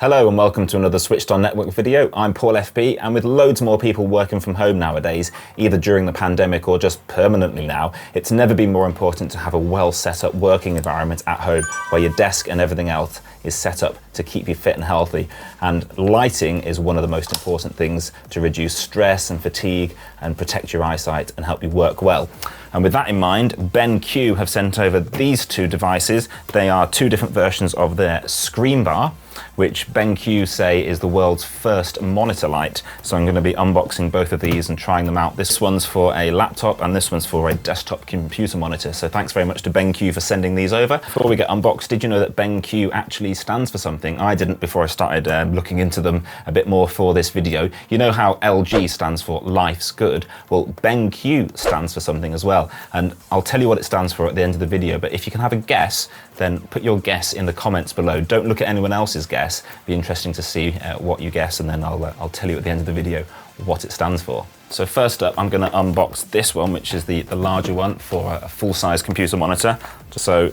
Hello and welcome to another Switched On Network video. I'm Paul FB, and with loads more people working from home nowadays, either during the pandemic or just permanently now, it's never been more important to have a well set up working environment at home where your desk and everything else is set up to keep you fit and healthy. And lighting is one of the most important things to reduce stress and fatigue and protect your eyesight and help you work well. And with that in mind, BenQ have sent over these two devices. They are two different versions of their ScreenBar, which BenQ say is the world's first monitor light. So I'm going to be unboxing both of these and trying them out. This one's for a laptop and this one's for a desktop computer monitor. So thanks very much to BenQ for sending these over. Before we get unboxed, did you know that BenQ actually stands for something? I didn't before I started looking into them a bit more for this video. You know how LG stands for Life's Good? Well, BenQ stands for something as well. And I'll tell you what it stands for at the end of the video, but if you can have a guess, then put your guess in the comments below. Don't look at anyone else's guess. Be interesting to see what you guess, and then I'll tell you at the end of the video what it stands for. So first up, I'm going to unbox this one, which is the larger one for a full-size computer monitor. So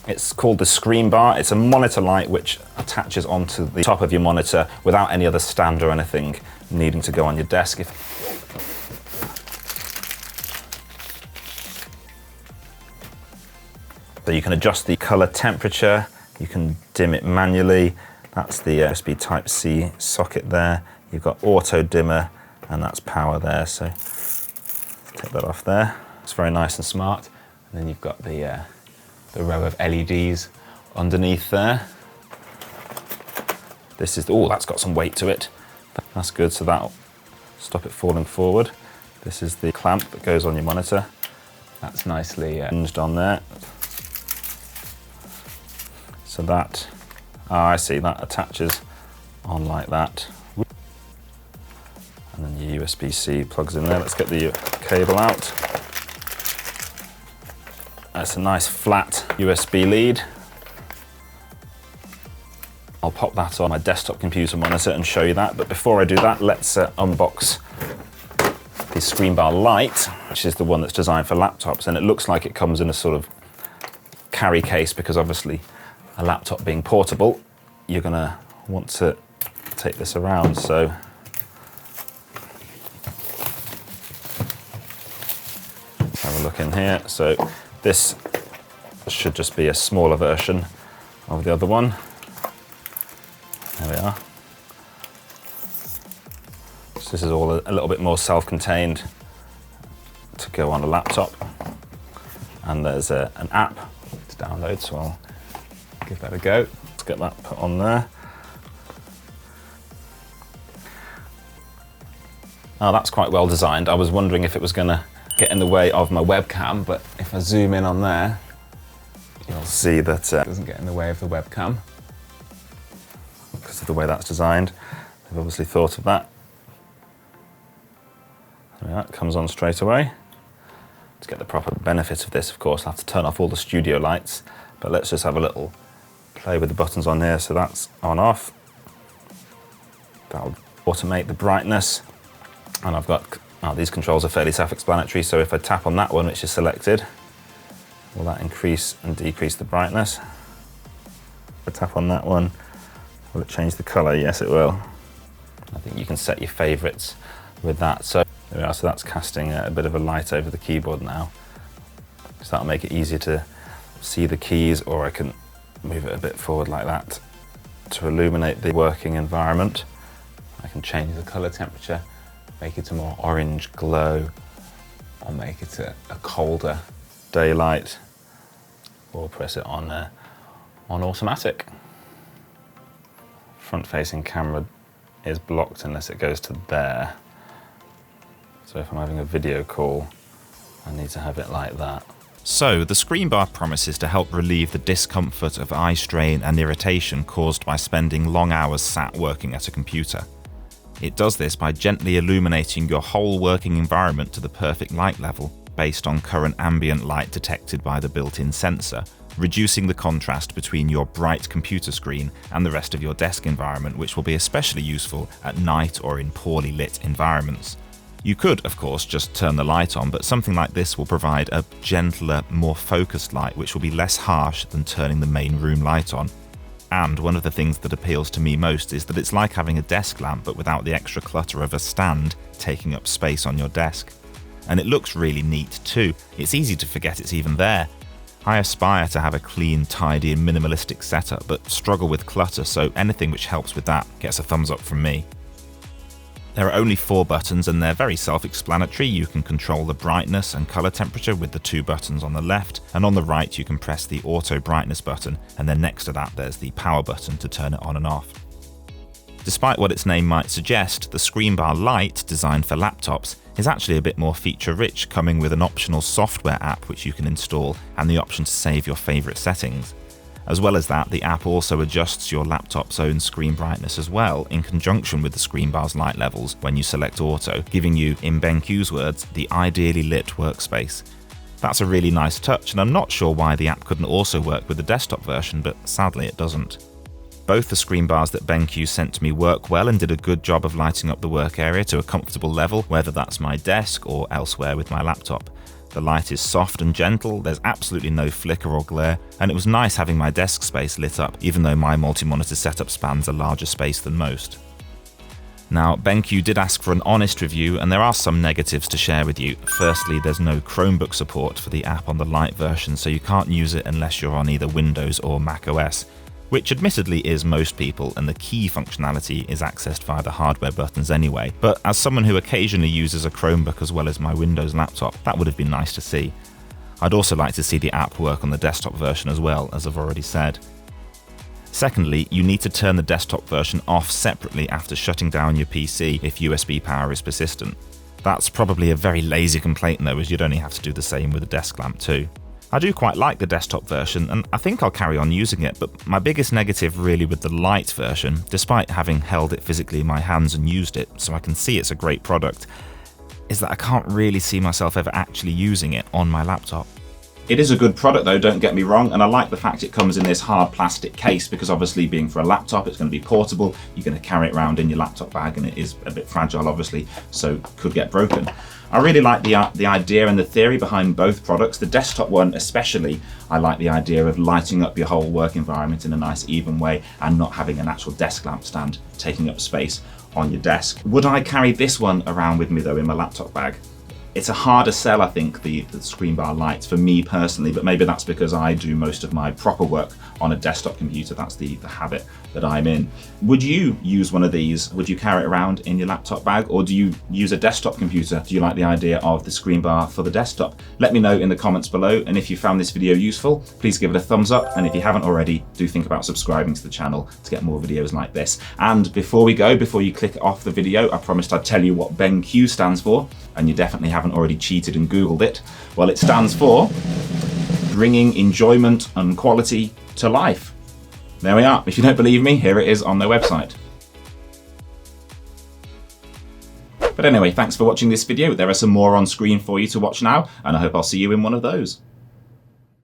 it's called the ScreenBar. It's a monitor light which attaches onto the top of your monitor without any other stand or anything needing to go on your desk. So you can adjust the color temperature, you can dim it manually. That's the USB Type-C socket there. You've got auto dimmer, and that's power there. So take that off there. It's very nice and smart. And then you've got the row of LEDs underneath there. This is, oh, that's got some weight to it. That's good, so that'll stop it falling forward. This is the clamp that goes on your monitor. That's nicely hinged on there. So that, I see, that attaches on like that. And then your USB-C plugs in there. Let's get the cable out. That's a nice flat USB lead. I'll pop that on my desktop computer monitor and show you that. But before I do that, let's unbox the ScreenBar Lite, which is the one that's designed for laptops. And it looks like it comes in a sort of carry case, because obviously a laptop being portable, you're going to want to take this around. So let's have a look in here. So this should just be a smaller version of the other one. There we are. So this is all a little bit more self-contained to go on a laptop. And there's an app to download, so I'll give that a go. Let's get that put on there. Oh, that's quite well designed. I was wondering if it was going to get in the way of my webcam, but if I zoom in on there, you'll see that it doesn't get in the way of the webcam because of the way that's designed. They've obviously thought of that. There we are, it comes on straight away. To get the proper benefit of this, of course, I have to turn off all the studio lights, but let's just have a little play with the buttons on here. So that's on off. That'll automate the brightness. And I've got, these controls are fairly self-explanatory. So if I tap on that one, which is selected, will that increase and decrease the brightness? If I tap on that one, will it change the color? Yes, it will. I think you can set your favorites with that. So there we are. So that's casting a bit of a light over the keyboard now. So that'll make it easier to see the keys, or I can move it a bit forward like that to illuminate the working environment. I can change the color temperature, make it a more orange glow, or make it a colder daylight, or press it on automatic. Front-facing camera is blocked unless it goes to there. So if I'm having a video call, I need to have it like that. So, the ScreenBar promises to help relieve the discomfort of eye strain and irritation caused by spending long hours sat working at a computer. It does this by gently illuminating your whole working environment to the perfect light level, based on current ambient light detected by the built-in sensor, reducing the contrast between your bright computer screen and the rest of your desk environment, which will be especially useful at night or in poorly lit environments. You could, of course, just turn the light on, but something like this will provide a gentler, more focused light, which will be less harsh than turning the main room light on. And one of the things that appeals to me most is that it's like having a desk lamp but without the extra clutter of a stand taking up space on your desk. And it looks really neat too. It's easy to forget it's even there. I aspire to have a clean, tidy and minimalistic setup, but struggle with clutter, so anything which helps with that gets a thumbs up from me. There are only 4 buttons and they're very self-explanatory. You can control the brightness and color temperature with the 2 buttons on the left, and on the right you can press the auto brightness button, and then next to that there's the power button to turn it on and off. Despite what its name might suggest, the ScreenBar Lite, designed for laptops, is actually a bit more feature-rich, coming with an optional software app which you can install and the option to save your favourite settings. As well as that, the app also adjusts your laptop's own screen brightness as well, in conjunction with the ScreenBar's light levels when you select auto, giving you, in BenQ's words, the ideally lit workspace. That's a really nice touch, and I'm not sure why the app couldn't also work with the desktop version, but sadly it doesn't. Both the ScreenBars that BenQ sent to me work well and did a good job of lighting up the work area to a comfortable level, whether that's my desk or elsewhere with my laptop. The light is soft and gentle, there's absolutely no flicker or glare, and it was nice having my desk space lit up, even though my multi-monitor setup spans a larger space than most. Now, BenQ did ask for an honest review, and there are some negatives to share with you. Firstly, there's no Chromebook support for the app on the Lite version, so you can't use it unless you're on either Windows or macOS. Which admittedly is most people, and the key functionality is accessed via the hardware buttons anyway, but as someone who occasionally uses a Chromebook as well as my Windows laptop, that would have been nice to see. I'd also like to see the app work on the desktop version as well, as I've already said. Secondly, you need to turn the desktop version off separately after shutting down your PC if USB power is persistent. That's probably a very lazy complaint though, as you'd only have to do the same with a desk lamp too. I do quite like the desktop version, and I think I'll carry on using it, but my biggest negative really with the Lite version, despite having held it physically in my hands and used it so I can see it's a great product, is that I can't really see myself ever actually using it on my laptop. It is a good product though, don't get me wrong, and I like the fact it comes in this hard plastic case because obviously being for a laptop it's going to be portable, you're going to carry it around in your laptop bag and it is a bit fragile obviously, so could get broken. I really like the idea and the theory behind both products. The desktop one especially, I like the idea of lighting up your whole work environment in a nice even way and not having an actual desk lamp stand taking up space on your desk. Would I carry this one around with me though in my laptop bag? It's a harder sell, I think, the ScreenBar Lite for me personally, but maybe that's because I do most of my proper work on a desktop computer. That's the habit that I'm in. Would you use one of these? Would you carry it around in your laptop bag, or do you use a desktop computer? Do you like the idea of the ScreenBar for the desktop? Let me know in the comments below, and if you found this video useful, please give it a thumbs up, and if you haven't already, do think about subscribing to the channel to get more videos like this. And before we go, before you click off the video, I promised I'd tell you what BenQ stands for, and you definitely haven't already cheated and Googled it. Well, it stands for bringing enjoyment and quality to life. There we are. If you don't believe me, here it is on their website. But anyway, thanks for watching this video. There are some more on screen for you to watch now, and I hope I'll see you in one of those.